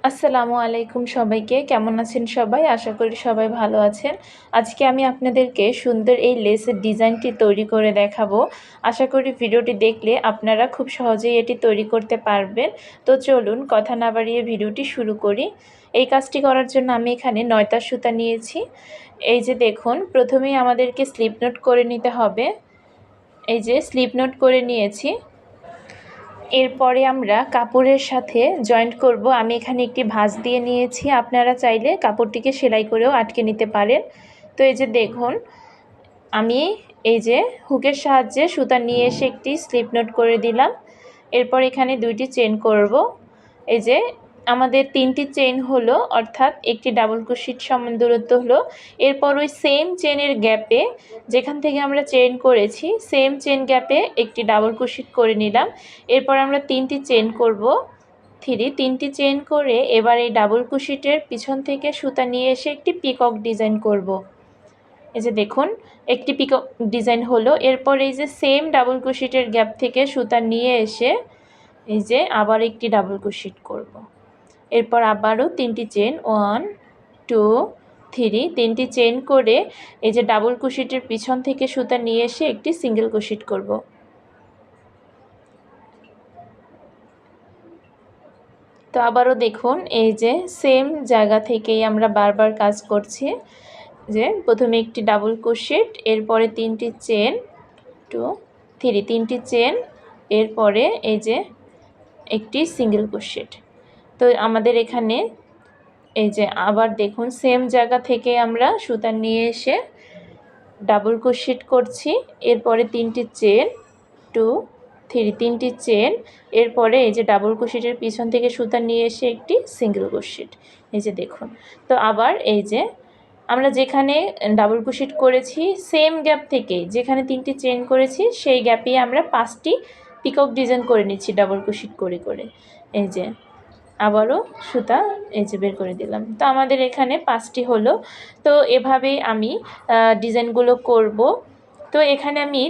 আসসালামু আলাইকুম সবাইকে। কেমন আছেন সবাই? আশা করি সবাই ভালো আছেন। আজকে আমি আপনাদেরকে সুন্দর এই লেসের ডিজাইনটি তৈরি করে দেখাবো। আশা করি ভিডিওটি দেখলে আপনারা খুব সহজেই এটি তৈরি করতে পারবেন। তো চলুন কথা না বাড়িয়ে ভিডিওটি শুরু করি। এই কাজটি করার জন্য আমি এখানে ৯ তার সুতা নিয়েছি। এই যে দেখুন, প্রথমেই আমাদেরকে স্লিপ নোট করে নিতে হবে। এই যে স্লিপ নোট করে নিয়েছি। এরপরে আমরা কাপড়ের সাথে জয়েন্ট করব। আমি এখানে একটি ভাঁজ দিয়ে নিয়েছি, আপনারা চাইলে কাপড়টিকে সেলাই করেও আটকে নিতে পারেন। তো এই যে দেখুন, আমি এই যে হুকের সাহায্যে সুতা নিয়ে এসে একটি স্লিপ নোট করে দিলাম। এরপর এখানে 2টি চেন করব। এই যে আমাদের 3টি চেন হলো, অর্থাৎ একটি ডাবল ক্রোশেট সমান দূরত্ব হলো। এরপর ওই সেম চেনের গ্যাপে, যেখান থেকে আমরা চেন করেছি সেম চেন গ্যাপে একটি ডাবল ক্রোশেট করে নিলাম। এরপর আমরা 3টি চেন করব, 3টি চেন করে এবার এই ডাবল ক্রোশেটের পিছন থেকে সুতা নিয়ে এসে একটি পিকক ডিজাইন করব। এই যে দেখুন, একটি পিকক ডিজাইন হলো। এরপর এই যে সেম ডাবল ক্রোশেটের গ্যাপ থেকে সুতা নিয়ে এসে এই যে আবার একটি ডাবল ক্রোশেট করব। এরপর আবারও 3টি চেন, 1 2 3, 3টি চেন করে এই যে ডাবল ক্রোশেটের পিছন থেকে সুতা নিয়ে এসে একটি সিঙ্গেল ক্রোশেট করব। তো আবারও দেখুন, এই যে সেম জায়গা থেকেই আমরা বারবার কাজ করছি। যে প্রথমে একটি ডাবল ক্রোশেট, এরপরে 3টি চেন, 2 3, 3টি চেন, এরপরে এই যে একটি সিঙ্গেল ক্রোশেট। তো আমাদের এখানে এই যে আবার দেখুন, সেম জায়গা থেকে আমরা সুতা নিয়ে এসে ডাবল ক্রোশেট করছি। এরপরে 3টি চেন, 2 3, 3টি চেন, এরপরে এই যে ডাবল ক্রোশেটের পিছন থেকে সুতা নিয়ে এসে একটি সিঙ্গেল ক্রোশেট। এই যে দেখুন, তো আবার এই যে আমরা যেখানে ডাবল ক্রোশেট করেছি সেম গ্যাপ থেকে যেখানে 3টি চেন করেছি সেই গ্যাপে আমরা 5টি পিকক ডিজাইন করে নিচ্ছি ডাবল ক্রোশেট করে করে। এই যে আবারও সুতা এই যে বের করে দিলাম। তো আমাদের এখানে 5টি হলো। তো এভাবেই আমি ডিজাইনগুলো করব। তো এখানে আমি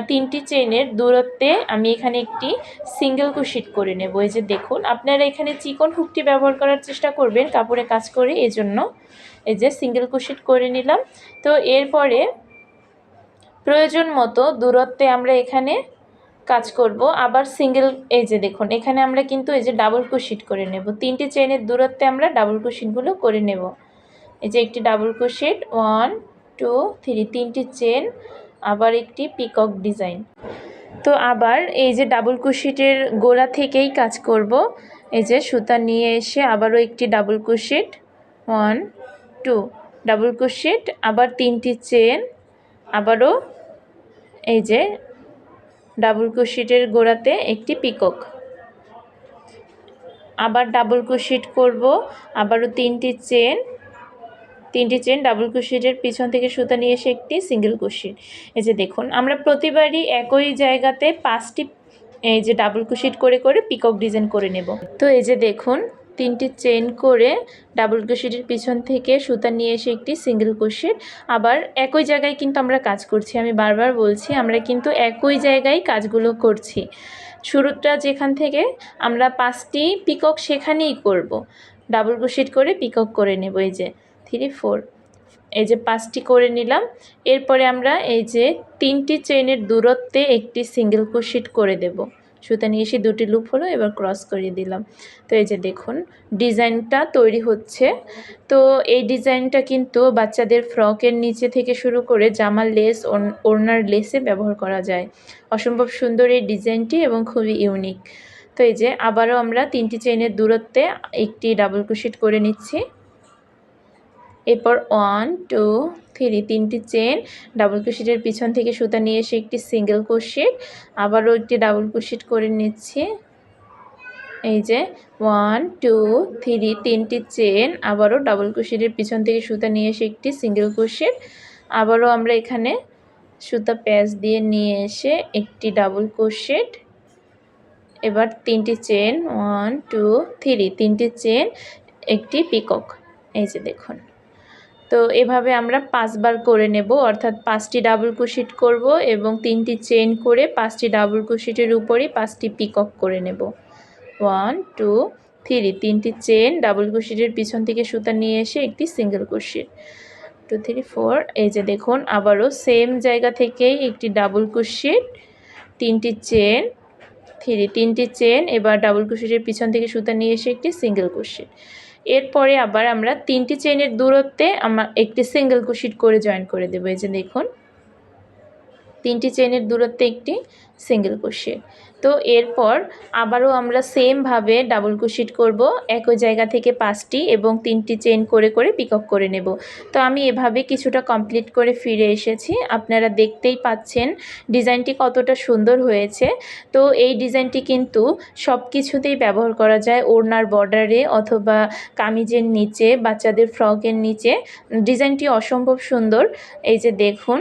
3টি চেনের দূরত্বে আমি এখানে একটি সিঙ্গেল ক্রোশেট করে নেব। এই যে দেখুন, আপনারা এখানে চিকন হুকটি ব্যবহার করার চেষ্টা করবেন কাপড়ে কাজ করে, এজন্য এই যে সিঙ্গেল ক্রোশেট করে নিলাম। তো এরপরে প্রয়োজন মতো দূরত্বে আমরা এখানে কাজ করব আবার সিঙ্গেল। এই যে দেখুন, এখানে আমরা কিন্তু এই যে ডাবল ক্রোশেট করে নেব। 3টি চেনের দূরত্বে আমরা ডাবল ক্রোশেটগুলো করে নেব। এই যে একটি ডাবল ক্রোশেট, 1 2 3, 3টি চেন, আবার একটি পিকক ডিজাইন। তো আবার এই যে ডাবল ক্রোশেটের গোড়া থেকেই কাজ করব। এই যে সুতা নিয়ে এসে আবারও একটি ডাবল ক্রোশেট, 1 2, ডাবল ক্রোশেট, আবার 3টি চেন, আবারও এই যে ডাবল ক্রোশেটের গোড়াতে একটি পিকক, আবার ডাবল ক্রোশেট করব, আবারও 3টি চেন, ডাবল ক্রোশেটের পিছন থেকে সুতা নিয়ে এসে একটি সিঙ্গেল ক্রোশেট। এই যে দেখুন, আমরা প্রতিবারই একই জায়গাতে 5টি এই যে ডাবল ক্রোশেট করে করে পিকক ডিজাইন করে নেব। তো এই যে দেখুন, 3টি চেন করে ডাবল ক্রোশেটের পিছন থেকে সুতা নিয়ে এসে একটি সিঙ্গেল ক্রোশেট। আবার একই জায়গায় কিন্তু আমরা কাজ করছি, আমি বারবার বলছি আমরা কিন্তু একই জায়গায় কাজগুলো করছি। শুরুটা যেখান থেকে আমরা 5টি পিকক সেখানেই করব, ডাবল ক্রোশেট করে পিকক করে নেব। এই যে 3 4, এই যে 5টি করে নিলাম। এরপরে আমরা এই যে 3টি চেনের দূরত্বে একটি সিঙ্গেল ক্রোশেট করে দেব। সুতা নিয়ে এসে 2টি লুপ হলো, এবার ক্রস করিয়ে দিলাম। তো এই যে দেখুন, ডিজাইনটা তৈরি হচ্ছে। তো এই ডিজাইনটা কিন্তু বাচ্চাদের ফ্রকের নিচে থেকে শুরু করে জামার লেস, ওড়নার লেসে ব্যবহার করা যায়। অসম্ভব সুন্দর এই ডিজাইনটি এবং খুবই ইউনিক। তো এই যে আবারও আমরা 3টি চেনের দূরত্বে একটি ডাবল ক্রোশেট করে নিচ্ছি। এরপর 1 2 3, 3টি চেন, ডাবল ক্রোশেটের পিছন থেকে সুতা নিয়ে এসে একটি সিঙ্গেল ক্রোশেট, আবারও একটি ডাবল ক্রোশেট করে নিচ্ছি। এই যে 1 2 3, 3টি চেন, আবারও ডাবল ক্রোশেটের পিছন থেকে সুতা নিয়ে এসে একটি সিঙ্গেল ক্রোশেট, আবারও আমরা এখানে সুতা প্যাচ দিয়ে নিয়ে এসে একটি ডাবল ক্রোশেট, এবার 3টি চেন, 1 2 3, 3টি চেন, একটি পিকক। এই যে দেখুন, তো এভাবে আমরা 5 বার করে নেব, অর্থাৎ 5টি ডাবল ক্রোশেট করব এবং 3টি চেন করে 5টি ডাবল ক্রোশেটের উপরই 5টি পিকক করে নেব। 1 2 3 তিনটি চেন ডাবল ক্রোশেটের পিছন থেকে সুতা নিয়ে এসে একটি সিঙ্গেল ক্রোশেট 2 3 4 এই যে দেখুন আবারও সেম জায়গা থেকেই একটি ডাবল ক্রোশেট, তিনটি চেন 3 তিনটি চেন, এবার ডাবল ক্রোশেটের পিছন থেকে সুতা নিয়ে এসে একটি সিঙ্গেল ক্রোশেট। এরপরে আবার আমরা তিনটি চেনের দূরত্বে একটি সিঙ্গেল ক্রোশেট করে জয়েন করে দেবো। এই যে দেখুন তিনটি চেনের দূরত্বে একটি সিঙ্গেল ক্রোশেট। তো এরপর আবারও আমরা সেমভাবে ডাবল ক্রোশেট করব, একই জায়গা থেকে 5টি এবং 3টি চেন করে করে পিকক করে নেব। তো আমি এভাবে কিছুটা কমপ্লিট করে ফিরে এসেছি, আপনারা দেখতেই পাচ্ছেন ডিজাইনটি কতটা সুন্দর হয়েছে। তো এই ডিজাইনটি কিন্তু সব কিছুতেই ব্যবহার করা যায়, ওড়নার বর্ডারে অথবা কামিজের নিচে, বাচ্চাদের ফ্রকের নিচে। ডিজাইনটি অসম্ভব সুন্দর। এই যে দেখুন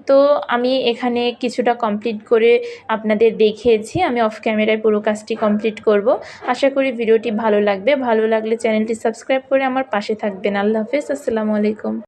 তো আমি এখানে কিছুটা কমপ্লিট করে আপনাদের দেখিয়েছি, আমি অফ ক্যামেরায় পুরো কাজটি কমপ্লিট করব। আশা করি ভিডিওটি ভালো লাগবে, ভালো লাগলে চ্যানেলটি সাবস্ক্রাইব করে আমার পাশে থাকবেন। আল্লাহ হাফেজ, আসসালামু আলাইকুম।